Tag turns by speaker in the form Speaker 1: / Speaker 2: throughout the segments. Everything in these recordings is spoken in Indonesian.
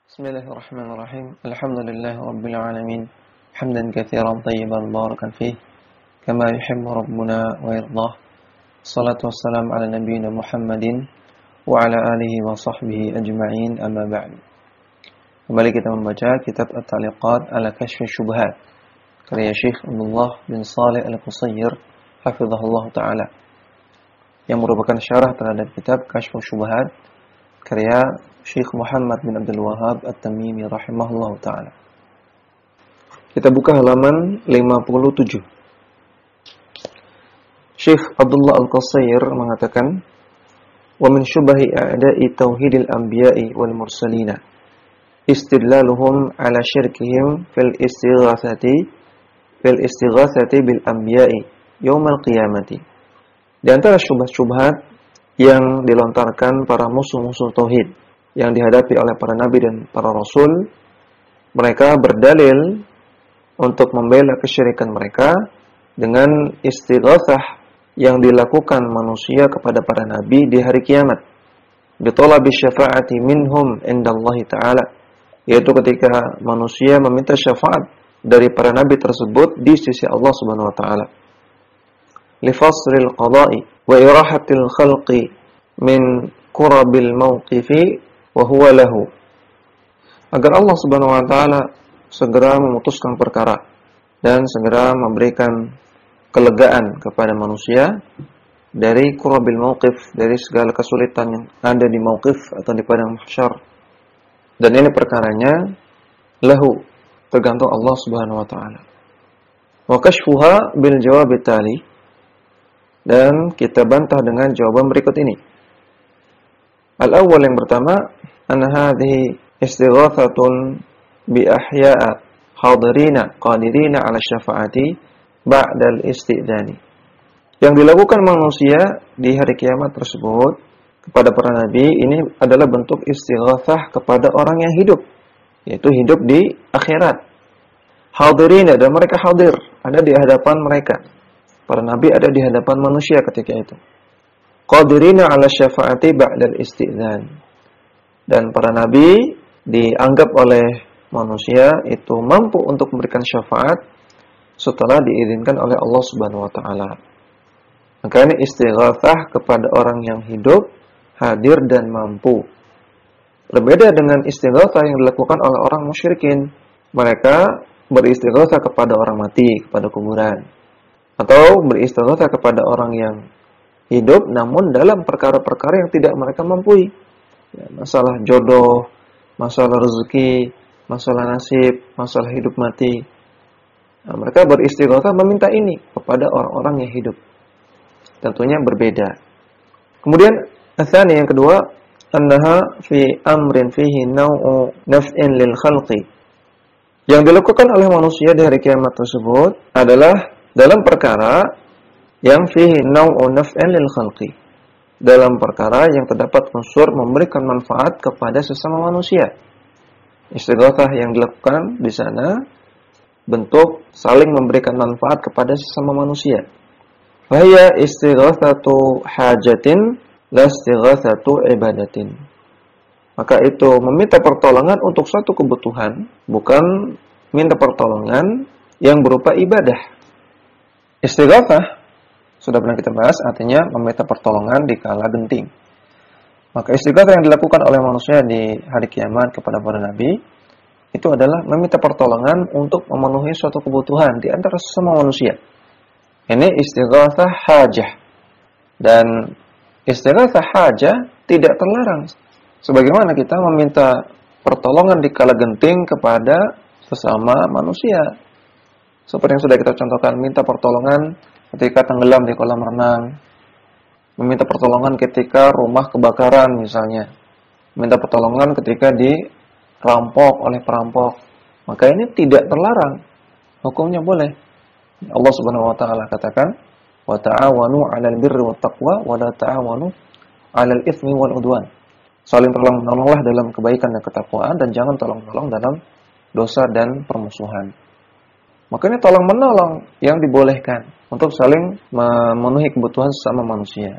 Speaker 1: Bismillahirrahmanirrahim. Alhamdulillahi rabbil alamin. Hamdan katsiran tayyiban barakan fih, kama yuhibbu rabbuna wa yardah. Shalatu wassalamu ala nabiyyina Muhammadin wa ala alihi wa sahbihi ajma'in, amma ba'd. Kembali kita membaca kitab At-Ta'liqat ala Kashfi Syubhat karya Syekh Abdullah bin Shalih Al-Qusair hafizahullah ta'ala, yang merupakan syarah terhadap kitab Kashfu Syubhat karya Syekh Muhammad bin Abdul Wahhab At-Tamimi rahimahullah ta'ala. Kita buka halaman 57. Syekh Abdullah Al-Qusair mengatakan, wa min syubahi a'da'i tauhidil anbiya'i wal mursalina istidlaluhum ala syirkihim fil istighatsati bil anbiya'i yaumal qiyamati. Di antara syubhat-syubhat yang dilontarkan para musuh-musuh tauhid yang dihadapi oleh para nabi dan para rasul, mereka berdalil untuk membela kesyirikan mereka dengan istighatsah yang dilakukan manusia kepada para nabi di hari kiamat, bitolabi syafa'ati minhum indallahi ta'ala, yaitu ketika manusia meminta syafaat dari para nabi tersebut di sisi Allah Subhanahu wa ta'ala, lifasril qada'i wa irahatil khalqi min qurabil mawqifi wa huwa lahu, agar Allah Subhanahu wa ta'ala segera memutuskan perkara dan segera memberikan kelegaan kepada manusia dari qurabil mauqif, dari segala kesulitan yang ada di mauqif atau di padang mahsyar. Dan ini perkaranya lahu, tergantung Allah Subhanahu wa ta'ala. Wa kashfuha bil jawab tali, dan kita bantah dengan jawaban berikut ini. Al-awwal, yang pertama, anna hadhihi istighathatun bi ahya'a hadirina qadirina 'ala syafa'ati ba'dal istidani. Yang dilakukan manusia di hari kiamat tersebut kepada para nabi ini adalah bentuk istighatsah kepada orang yang hidup, yaitu hidup di akhirat. Hadirina, dan mereka hadir, ada di hadapan mereka. Para nabi ada di hadapan manusia ketika itu. Qadirina 'ala syafa'ati ba'dal istidzan. Dan para nabi dianggap oleh manusia itu mampu untuk memberikan syafaat setelah diizinkan oleh Allah Subhanahu wa ta'ala. Maka ini istighatsah kepada orang yang hidup, hadir dan mampu. Berbeda dengan istighatsah yang dilakukan oleh orang musyrikin. Mereka beristighatsah kepada orang mati, kepada kuburan, atau beristighatsah kepada orang yang hidup namun dalam perkara-perkara yang tidak mereka mampu. Ya, masalah jodoh, masalah rezeki, masalah nasib, masalah hidup mati. Nah, mereka beristighatsah meminta ini kepada orang-orang yang hidup. Tentunya berbeda. Kemudian tsani, yang kedua, annaha fi amrin fihi naw'u naf'in lil khalqi. Yang dilakukan oleh manusia di hari kiamat tersebut adalah dalam perkara yang fihi naw'u naf'in lil khalqi, dalam perkara yang terdapat unsur memberikan manfaat kepada sesama manusia. Istighatsah yang dilakukan di sana bentuk saling memberikan manfaat kepada sesama manusia. Fahya istighatsatu hajatin la istighatsatu ibadatin. Maka itu meminta pertolongan untuk suatu kebutuhan, bukan minta pertolongan yang berupa ibadah. Istighatsah sudah pernah kita bahas, artinya meminta pertolongan di kala genting. Maka istighatsah yang dilakukan oleh manusia di hari kiamat kepada para nabi itu adalah meminta pertolongan untuk memenuhi suatu kebutuhan di antara sesama manusia. Ini istighatsah hajah. Dan istighatsah hajah tidak terlarang, sebagaimana kita meminta pertolongan di kala genting kepada sesama manusia. Seperti yang sudah kita contohkan, minta pertolongan ketika tenggelam di kolam renang, meminta pertolongan ketika rumah kebakaran misalnya, minta pertolongan ketika dirampok oleh perampok. Maka ini tidak terlarang, hukumnya boleh. Allah Subhanahu wa ta'ala katakan, wa ta'awanu 'alal birri wat taqwa wa la ta'awanu 'alal itsmi wal 'udwan. Saling tolong-menolonglah dalam kebaikan dan ketakwaan, dan jangan tolong-menolong dalam dosa dan permusuhan. Maka ini tolong-menolong yang dibolehkan untuk saling memenuhi kebutuhan sesama manusia.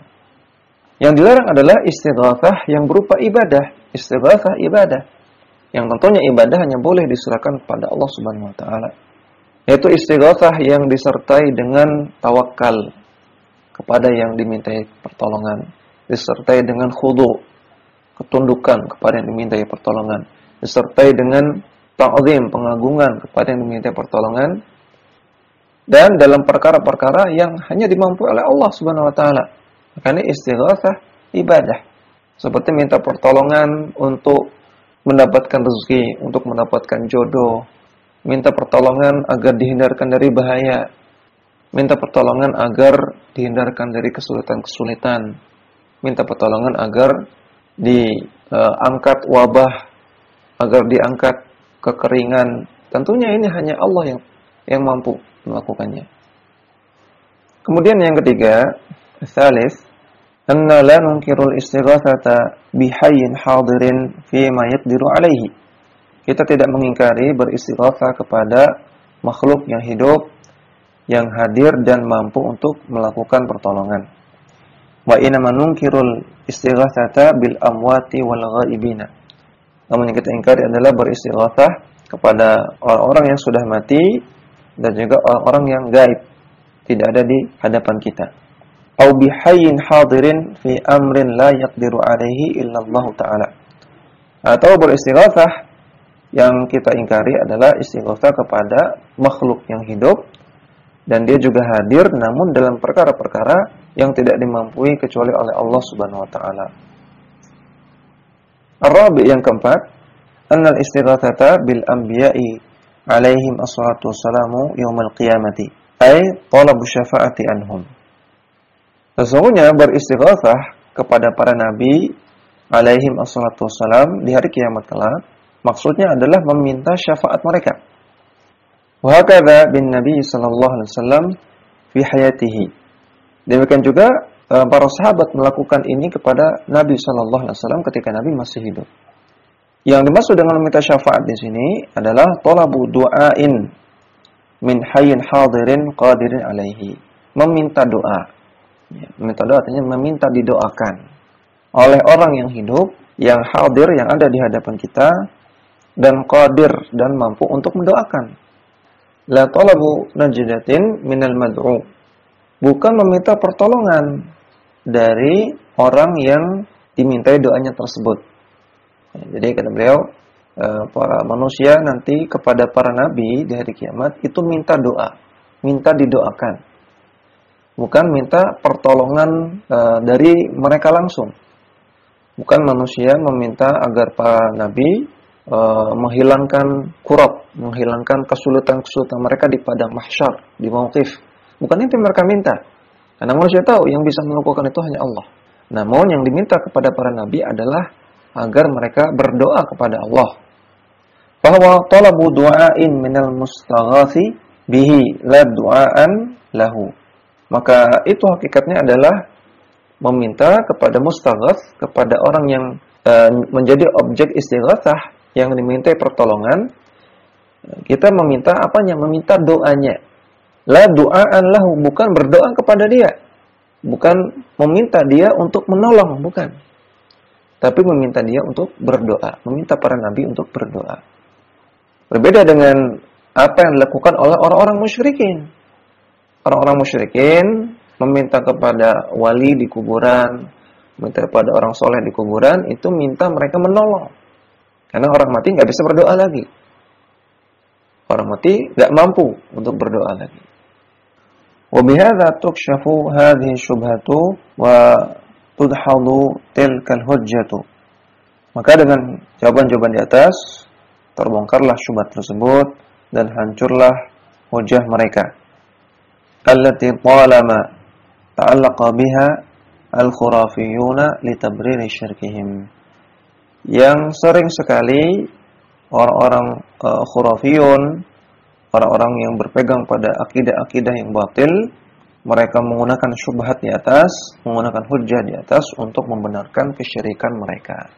Speaker 1: Yang dilarang adalah istighatsah yang berupa ibadah. Istighatsah ibadah. yang tentunya ibadah hanya boleh diserahkan kepada Allah Subhanahu wa taala. Yaitu istighatsah yang disertai dengan tawakal kepada yang dimintai pertolongan, disertai dengan khudu', ketundukan kepada yang dimintai pertolongan, disertai dengan ta'zim, pengagungan kepada yang dimintai pertolongan, dan dalam perkara-perkara yang hanya dimampu oleh Allah Subhanahu wa taala. Makanya istighatsah ibadah. Seperti minta pertolongan untuk mendapatkan rezeki, untuk mendapatkan jodoh, minta pertolongan agar dihindarkan dari bahaya, minta pertolongan agar dihindarkan dari kesulitan-kesulitan, minta pertolongan agar diangkat wabah, agar diangkat kekeringan. Tentunya ini hanya Allah yang mampu melakukannya. Kemudian yang ketiga, tsalits, anna la nunkirul istighatsata bihayyin hadirin fi ma yaqdiru alaihi. Kita tidak mengingkari beristighatsah kepada makhluk yang hidup, yang hadir dan mampu untuk melakukan pertolongan. Wa inna nunkirul istighatsata bil amwati wal ghaibina. Namun yang kita ingkari adalah beristighatsah kepada orang-orang yang sudah mati dan juga orang-orang yang gaib, tidak ada di hadapan kita. Au bihayyin hadirin fi amrin la yaqdiru alaihi illa Allah taala. Atau beristighatsah yang kita ingkari adalah istighatsah kepada makhluk yang hidup dan dia juga hadir namun dalam perkara-perkara yang tidak dimampui kecuali oleh Allah Subhanahu wa taala. Ar-rabi' yang keempat, annal istighatsata bil anbiya'i alaihim assalatu wassalamu yaumil qiyamati ay talabu syafa'ati anhum. Sesungguhnya beristighatsah kepada para nabi alaihim assalatu wassalam di hari kiamat kelak maksudnya adalah meminta syafaat mereka. Wa hakadha bin Nabi sallallahu alaihi wasallam fi hayatihi. Demikian juga para sahabat melakukan ini kepada Nabi sallallahu alaihi wasallam ketika Nabi masih hidup. Yang dimaksud dengan meminta syafaat di sini adalah talabu du'ain min hayyin hadirin qadirin alaihi. Meminta doa. Ya, meminta doa artinya meminta didoakan oleh orang yang hidup, yang hadir, yang ada di hadapan kita dan qadir dan mampu untuk mendoakan. La talabu najdatin minal mad'u. Bukan meminta pertolongan dari orang yang dimintai doanya tersebut. Ya, jadi kata beliau, para manusia nanti kepada para nabi di hari kiamat itu minta doa, minta didoakan. Bukan minta pertolongan dari mereka langsung. Bukan manusia meminta agar para nabi menghilangkan kurab, menghilangkan kesulitan-kesulitan mereka di padang mahsyar, di mauqif. Bukan itu yang mereka minta. Karena manusia tahu yang bisa melakukan itu hanya Allah. Namun yang diminta kepada para nabi adalah agar mereka berdoa kepada Allah. Bahwa talabu du'ain minal mustaghathi bihi la du'aan lahu. Maka itu hakikatnya adalah meminta kepada mustaghath, kepada orang yang menjadi objek istighatsah yang dimintai pertolongan. Kita meminta apanya? Meminta doanya. La du'aan lahu, bukan berdoa kepada dia. Bukan meminta dia untuk menolong, bukan. Tapi meminta dia untuk berdoa, meminta para nabi untuk berdoa. Berbeda dengan apa yang dilakukan oleh orang-orang musyrikin. Orang-orang musyrikin meminta kepada wali di kuburan, meminta kepada orang soleh di kuburan, itu minta mereka menolong. Karena orang mati nggak bisa berdoa lagi. Orang mati nggak mampu untuk berdoa lagi. Wa bihadza tukshafu hadhihi syubhatu wa tudhadu tilkal hujjatu. Maka dengan jawaban-jawaban di atas terbongkarlah syubhat tersebut dan hancurlah hujah mereka. Allati talama ta'allaqa biha al-khurafiyuna litabriri syirkihim. Yang sering sekali orang-orang khurafiyun, orang-orang yang berpegang pada akidah-akidah yang batil, mereka menggunakan syubhat di atas, menggunakan hujjah di atas untuk membenarkan kesyirikan mereka.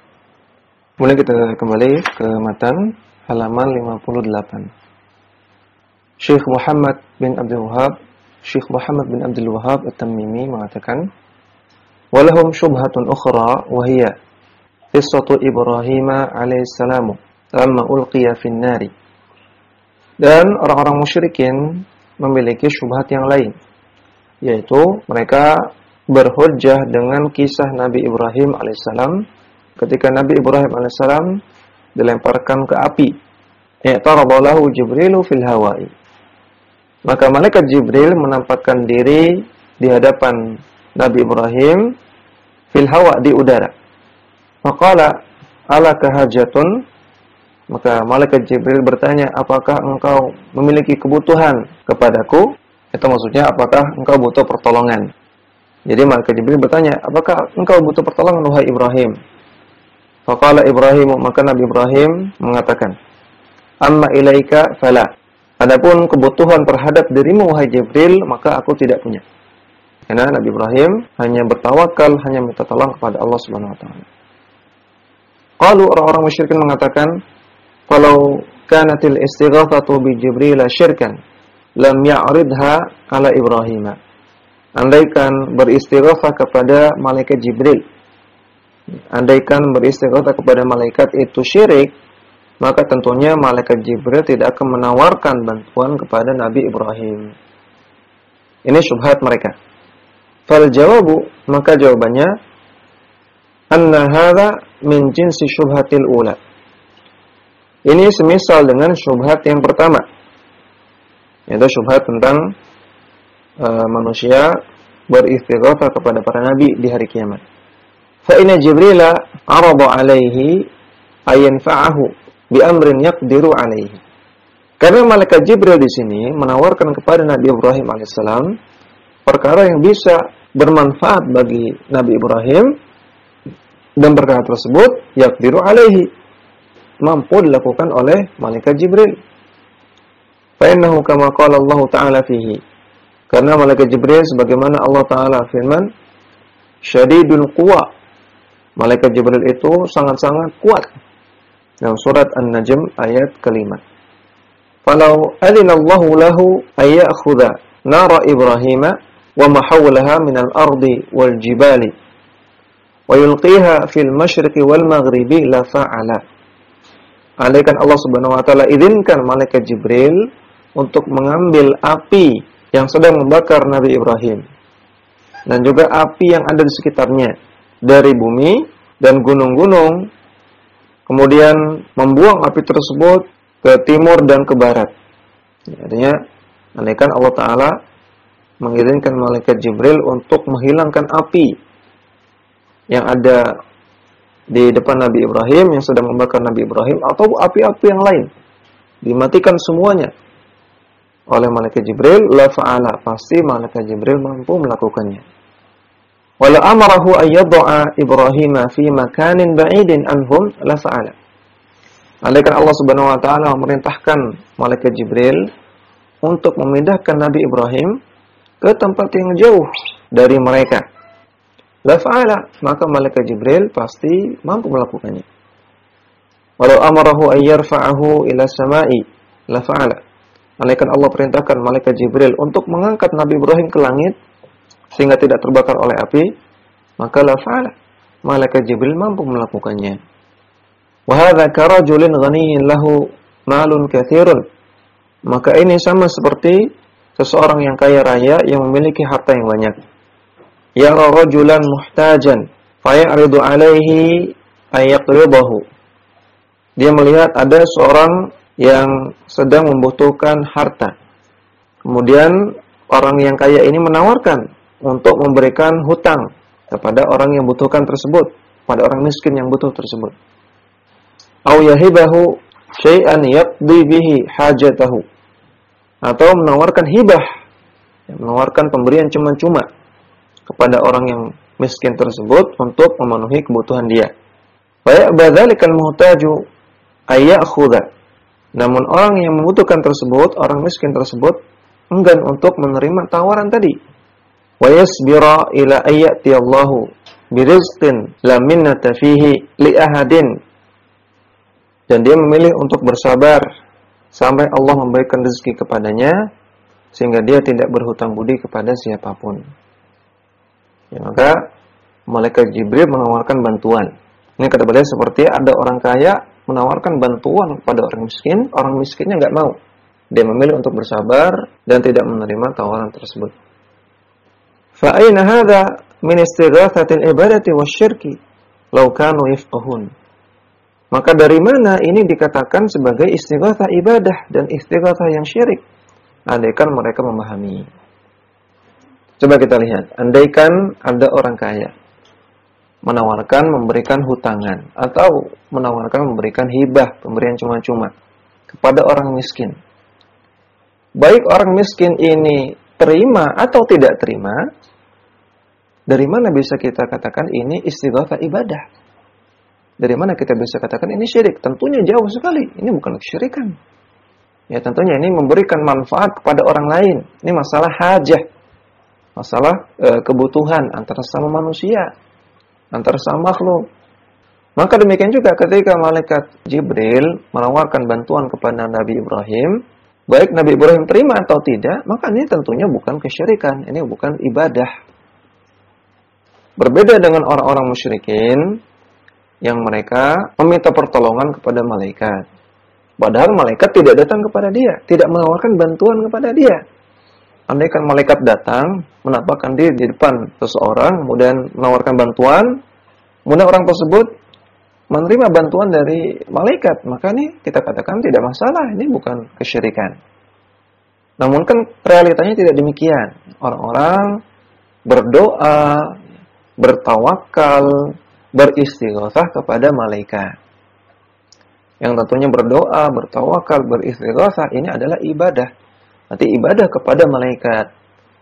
Speaker 1: Mulai kita kembali ke matan halaman 58. Syekh Muhammad bin Abdul Wahhab At-Tamimi mengatakan, "Walahum syubhatun ukhra wa hiya qissatu Ibrahim alaihissalam lamma ulqiya fin nari. Dan orang-orang musyrikin memiliki syubhat yang lain, yaitu mereka berhujjah dengan kisah Nabi Ibrahim alaihissalam ketika Nabi Ibrahim alaihissalam dilemparkan ke api. I'taradahu Jibrilu fil hawa'i. Maka malaikat Jibril menampakkan diri di hadapan Nabi Ibrahim fil hawa, di udara. Faqala alaka hajatun. Maka malaikat Jibril bertanya, apakah engkau memiliki kebutuhan kepadaku? Itu maksudnya, apakah engkau butuh pertolongan? Jadi malaikat Jibril bertanya, apakah engkau butuh pertolongan wahai Ibrahim? Faqala Ibrahim, maka Nabi Ibrahim mengatakan, amma ilaika fala. Adapun kebutuhan terhadap dirimu wahai Jibril, maka aku tidak punya. Karena Nabi Ibrahim hanya bertawakal, hanya minta tolong kepada Allah Subhanahu wa taala. Qalu, orang-orang musyrikin mengatakan, kalau kanatil istighatsatu bi Jibril syirkan, lam ya'ridha ala Ibrahim. Andaikan beristighatsah kepada malaikat Jibril, andaikan beristighatsah kepada malaikat itu syirik, maka tentunya malaikat Jibril tidak akan menawarkan bantuan kepada Nabi Ibrahim. Ini syubhat mereka. Fal jawabu, maka jawabannya, anna hadza min jinsi syubhatil ula. Ini semisal dengan syubhat yang pertama, yaitu syubhat tentang manusia beristighatsah kepada para nabi di hari kiamat. Fa inna Jibrila 'arada 'alaihi ayanfa'ahu bi amrin yaqdiru alaihi. Karena malaikat Jibril di sini menawarkan kepada Nabi Ibrahim alaihissalam perkara yang bisa bermanfaat bagi Nabi Ibrahim, dan perkara tersebut yaqdiru alaihi, mampu dilakukan oleh malaikat Jibril. Fa innahu kama qala Allah taala fihi. Karena malaikat Jibril sebagaimana Allah taala firman, syadidul quwa. Malaikat Jibril itu sangat-sangat kuat. Dalam surat An-Najm ayat ke-5. Falau adzinallahu lahu ay ya'khudha nara Ibrahim wa ma hawlaha min al-ardi wal jibali wa yulqiha fil masyriqi wal maghribi la fa'ala. Andaikan Allah Subhanahu wa taala izinkan malaikat Jibril untuk mengambil api yang sedang membakar Nabi Ibrahim dan juga api yang ada di sekitarnya dari bumi dan gunung-gunung, kemudian membuang api tersebut ke timur dan ke barat. Artinya, andaikan Allah Ta'ala mengizinkan malaikat Jibril untuk menghilangkan api yang ada di depan Nabi Ibrahim, yang sedang membakar Nabi Ibrahim, atau api-api yang lain, dimatikan semuanya oleh malaikat Jibril, la fa'ala, pasti malaikat Jibril mampu melakukannya. Wala amarahu ayyad'a Ibrahim fi makanin ba'idin anhum la fa'ala. Andaikan Allah Subhanahu wa taala memerintahkan malaikat Jibril untuk memindahkan Nabi Ibrahim ke tempat yang jauh dari mereka, la fa'ala, maka malaikat Jibril pasti mampu melakukannya. Walau amarahu ayyarfa'ahu ila sama'i la fa'ala. Andaikan Allah perintahkan malaikat Jibril untuk mengangkat Nabi Ibrahim ke langit sehingga tidak terbakar oleh api, maka la fa'ala, malaikat Jibril mampu melakukannya. Wa hadza karajulin ghaniyyin lahu malun katsirun. Maka ini sama seperti seseorang yang kaya raya yang memiliki harta yang banyak. Ya rajulan muhtajan fayaridu alaihi ayaqridahu. Dia melihat ada seorang yang sedang membutuhkan harta. Kemudian orang yang kaya ini menawarkan untuk memberikan hutang kepada orang yang butuhkan tersebut, pada orang miskin yang butuh tersebut. Au yahibahu syai'an yaqdi bihi hajatahu. Atau menawarkan hibah, menawarkan pemberian cuma-cuma kepada orang yang miskin tersebut untuk memenuhi kebutuhan dia. Fa ya'badzalikal muhtaju ay ya'khudha. Namun orang yang membutuhkan tersebut, orang miskin tersebut enggan untuk menerima tawaran tadi. Wa yasbira ila ayati Allahu birizqin la minnata fihi li ahadin. Dan dia memilih untuk bersabar sampai Allah memberikan rezeki kepadanya sehingga dia tidak berhutang budi kepada siapapun. Ya, maka malaikat Jibril menawarkan bantuan. Ini kata beliau seperti ada orang kaya menawarkan bantuan kepada orang miskinnya nggak mau. Dia memilih untuk bersabar dan tidak menerima tawaran tersebut. Fa aina hadza min istighatsatil ibadati wasyirki law kanu yafqahun. Maka dari mana ini dikatakan sebagai istighatsah ibadah dan istighatsah yang syirik? Andaikan mereka memahami. Coba kita lihat, andaikan ada orang kaya menawarkan memberikan hutangan atau menawarkan memberikan hibah, pemberian cuma-cuma kepada orang miskin. Baik orang miskin ini terima atau tidak terima, dari mana bisa kita katakan ini istighatsah ibadah? Dari mana kita bisa katakan ini syirik? Tentunya jauh sekali. Ini bukan kesyirikan. Ya, tentunya ini memberikan manfaat kepada orang lain. Ini masalah hajah. Masalah kebutuhan antara sama manusia, antara sama makhluk. Maka demikian juga ketika malaikat Jibril menawarkan bantuan kepada Nabi Ibrahim, baik Nabi Ibrahim terima atau tidak, maka ini tentunya bukan kesyirikan. Ini bukan ibadah. Berbeda dengan orang-orang musyrikin yang mereka meminta pertolongan kepada malaikat. Padahal malaikat tidak datang kepada dia, tidak menawarkan bantuan kepada dia. Andaikan malaikat datang, menampakkan diri di depan seseorang, kemudian menawarkan bantuan, kemudian orang tersebut menerima bantuan dari malaikat, maka ini kita katakan tidak masalah, ini bukan kesyirikan. Namun kan realitanya tidak demikian. Orang-orang berdoa, bertawakal, beristighatsah kepada malaikat. Yang tentunya berdoa, bertawakal, beristighatsah ini adalah ibadah. Nanti ibadah kepada malaikat.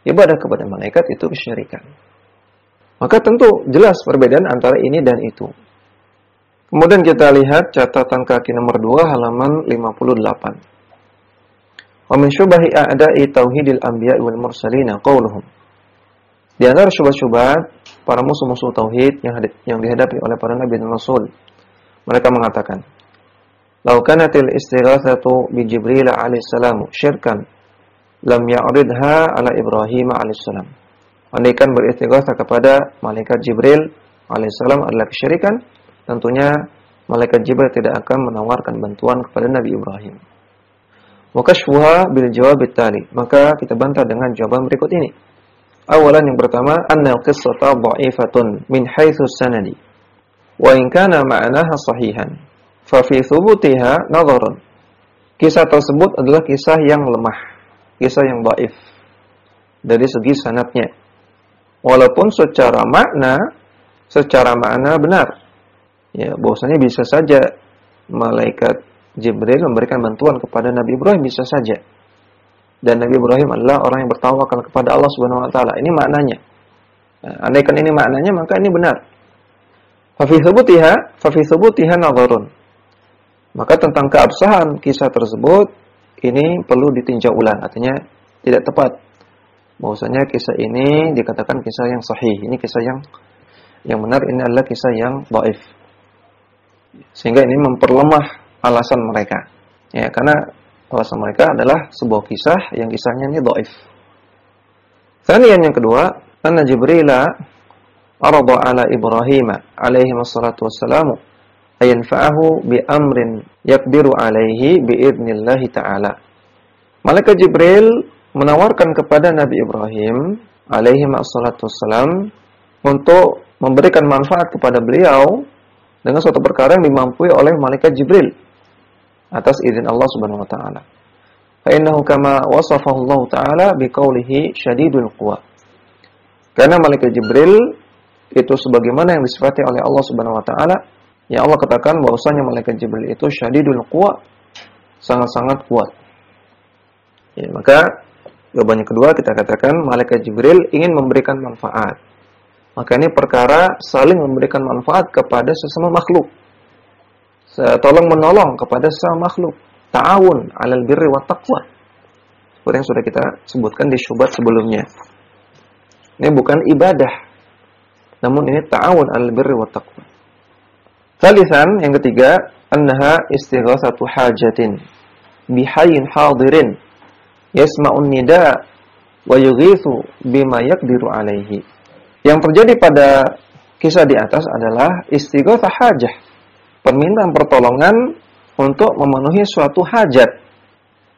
Speaker 1: Ibadah kepada malaikat itu kesyirikan. Maka tentu jelas perbedaan antara ini dan itu. Kemudian kita lihat catatan kaki nomor 2 halaman 58. Wa min syubahi a'da'i tauhidil anbiya wal mursalin qauluhum. Di antara syubhat-syubhat para musuh-musuh tauhid yang dihadapi oleh para nabi dan rasul, mereka mengatakan, "Law kanatil istighatsatu bi Jibril alaihi salam syirkan, lam ya'ridha ala Ibrahim alaihi salam." Andaikan beristighatsah kepada malaikat Jibril alaihi salam adalah kesyirikan, tentunya malaikat Jibril tidak akan menawarkan bantuan kepada Nabi Ibrahim. Wa kashfuha bil jawab tali. Maka kita bantah dengan jawaban berikut ini. Awalan yang pertama, anna al-qissata dha'ifatun min haitsu sanadi. Wa in kana ma'naha sahihan, fa fi thubutiha nadharun. Kisah tersebut adalah kisah yang lemah, kisah yang dhaif dari segi sanadnya. Walaupun secara makna benar. Ya, bahwasanya bisa saja malaikat Jibril memberikan bantuan kepada Nabi Ibrahim, bisa saja. Dan Nabi Ibrahim adalah orang yang bertawakal kepada Allah Subhanahu wa taala. Ini maknanya. Nah, andaikan ini maknanya, maka ini benar. Fa fi thubutiha nadharun. Maka tentang keabsahan kisah tersebut ini perlu ditinjau ulang, artinya tidak tepat. Bahwasanya kisah ini dikatakan kisah yang sahih. Ini kisah yang benar, ini adalah kisah yang dhaif. Sehingga ini memperlemah alasan mereka. Ya, karena alasan mereka adalah sebuah kisah yang kisahnya ini dhaif. Kemudian yang kedua, anna Jibrila arada ala Ibrahim alaihi wassalatu wassalamu ayanfa'ahu bi amrin yaqdiru alaihi bi idznillah ta'ala. Malaikat Jibril menawarkan kepada Nabi Ibrahim alaihi wassalatu wassalam untuk memberikan manfaat kepada beliau dengan suatu perkara yang dimampui oleh malaikat Jibril atas izin Allah Subhanahu wa taala. Fa innahu kama wasafahu Allah taala biqaulihi syadidul quwa. Karena malaikat Jibril itu sebagaimana yang disifati oleh Allah Subhanahu wa taala, ya Allah katakan bahwasanya malaikat Jibril itu syadidul quwa, sangat-sangat kuat. Ya, maka jawabannya kedua kita katakan malaikat Jibril ingin memberikan manfaat. Maka ini perkara saling memberikan manfaat kepada sesama makhluk. Tolong-menolong kepada sesama makhluk. Ta'awun 'alal birri wat taqwa. Seperti yang sudah kita sebutkan di syubhat sebelumnya. Ini bukan ibadah, namun ini ta'awun 'alal birri wat taqwa. Tsalitsan, yang ketiga, annaha istighatsatu hajatin bihayyin hadirin yasma'un nida wa yughithu bima yaqdiru alaihi. Yang terjadi pada kisah di atas adalah istighatsah hajah. permintaan pertolongan untuk memenuhi suatu hajat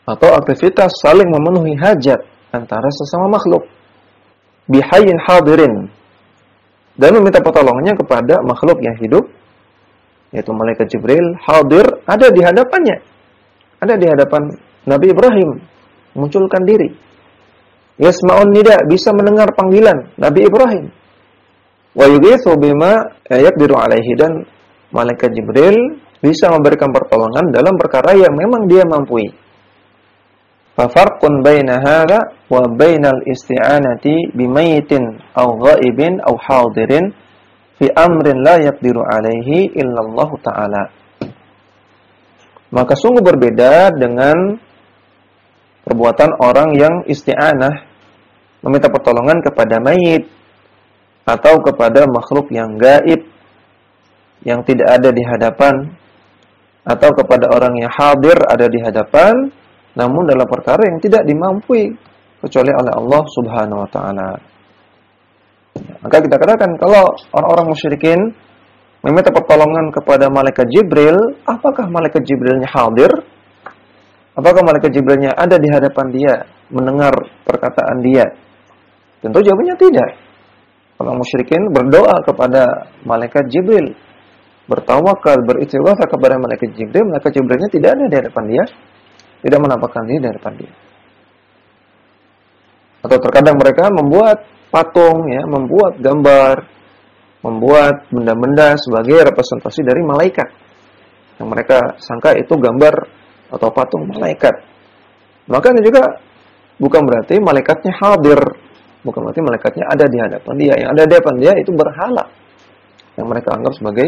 Speaker 1: atau aktivitas saling memenuhi hajat antara sesama makhluk. Bihayyin hadirin, dan meminta pertolongannya kepada makhluk yang hidup, yaitu malaikat Jibril, hadir, ada di hadapannya, ada di hadapan Nabi Ibrahim, munculkan diri. Yasma'un nida, bisa mendengar panggilan Nabi Ibrahim. Wa yughithu bima yaqdiru alaihi, dan malaikat Jibril bisa memberikan pertolongan dalam perkara yang memang dia mampu. Fa farqun baina hadza wa bainal isti'anati bimayyitin aw ghaibin aw hadirin fi amrin la yaqdiru alaihi illallah ta'ala. Maka sungguh berbeda dengan perbuatan orang yang isti'anah, meminta pertolongan kepada mayit atau kepada makhluk yang gaib yang tidak ada di hadapan, atau kepada orang yang hadir ada di hadapan namun dalam perkara yang tidak dimampui kecuali oleh Allah Subhanahu wa taala. Maka kita katakan kalau orang-orang musyrikin meminta pertolongan kepada malaikat Jibril, apakah malaikat Jibrilnya hadir? Apakah malaikat Jibrilnya ada di hadapan dia, mendengar perkataan dia? Tentu jawabannya tidak. Orang musyrikin berdoa kepada malaikat Jibril, bertawakal, beristighatsah kepada malaikat Jibrilnya tidak ada di hadapan dia, tidak menampakkan diri di hadapan dia. Atau terkadang mereka membuat patung, ya, membuat gambar, membuat benda-benda sebagai representasi dari malaikat, yang mereka sangka itu gambar atau patung malaikat. Maka ini juga bukan berarti malaikatnya hadir, bukan berarti malaikatnya ada di hadapan dia. Yang ada di hadapan dia itu berhala yang mereka anggap sebagai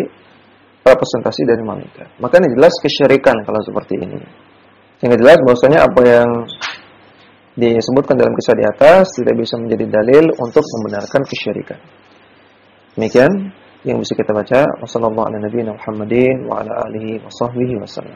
Speaker 1: representasi dari malaikat. Maka ini jelas kesyirikan kalau seperti ini. Sehingga jelas bahwasanya apa yang disebutkan dalam kisah di atas tidak bisa menjadi dalil untuk membenarkan kesyirikan. Demikian yang bisa kita baca. Wassallallahu ala nabiyina Muhammadin wa ala alihi wa sahbihi wasallam.